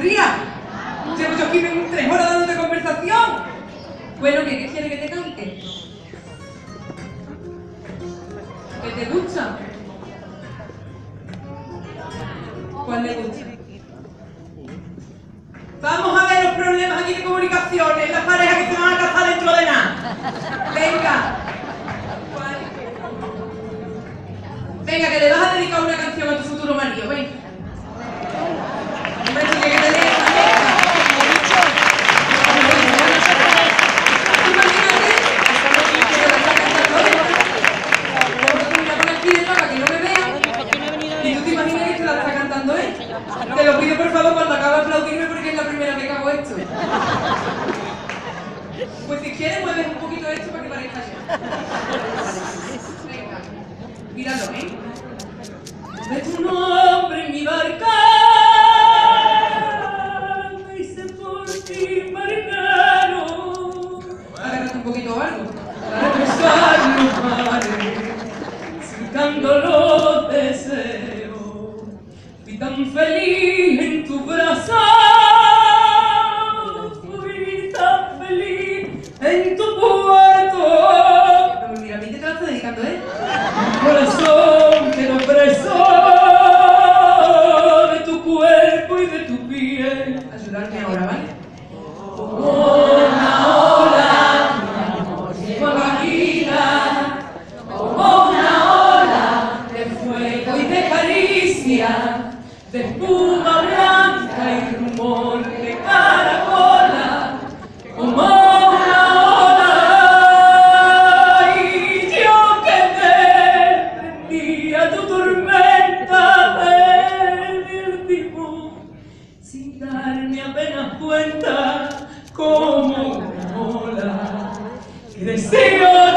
día. Llevo yo aquí 3 horas dándote conversación. Bueno, ¿qué quieres que te cante? ¿Qué te gusta? ¿Cuál le gusta? Vamos a ver los problemas aquí de comunicaciones, las parejas que se van a casar dentro de nada. Venga. Venga, que le vas a dedicar una canción a tu futuro marido, venga. Un beso que te deja, venga. Tú imagínate que te la está cantando él. Vamos a mirar por aquí detrás para que no me vean. Y tú te imaginas que te la está cantando él. Te lo pido por favor cuando acabe de aplaudirme porque es la primera vez que hago esto. Pues si quieres mueves un poquito esto para que parezca ya. Venga, míralo, ¿eh? De tu nombre en mi barca me hice por ti marinero. Agárrate un poquito algo. Para cruzar los mares, surcando los deseos. Fui tan feliz en tu brazo, fui tan feliz en tu puerto. Pero mira, a mí te la está dedicando, ¿eh? Mi corazón quedó preso de tu cuerpo y de tu piel. Ayudarme ahora, ¿vale? Como una ola, mi amor llegó a la vida. Como una ola de fuego y de caricia, de espuma blanca y rumor de caracola. Como una ola, y yo que defendía tu tormenta del timón, sin darme apenas cuenta, como una ola que deseo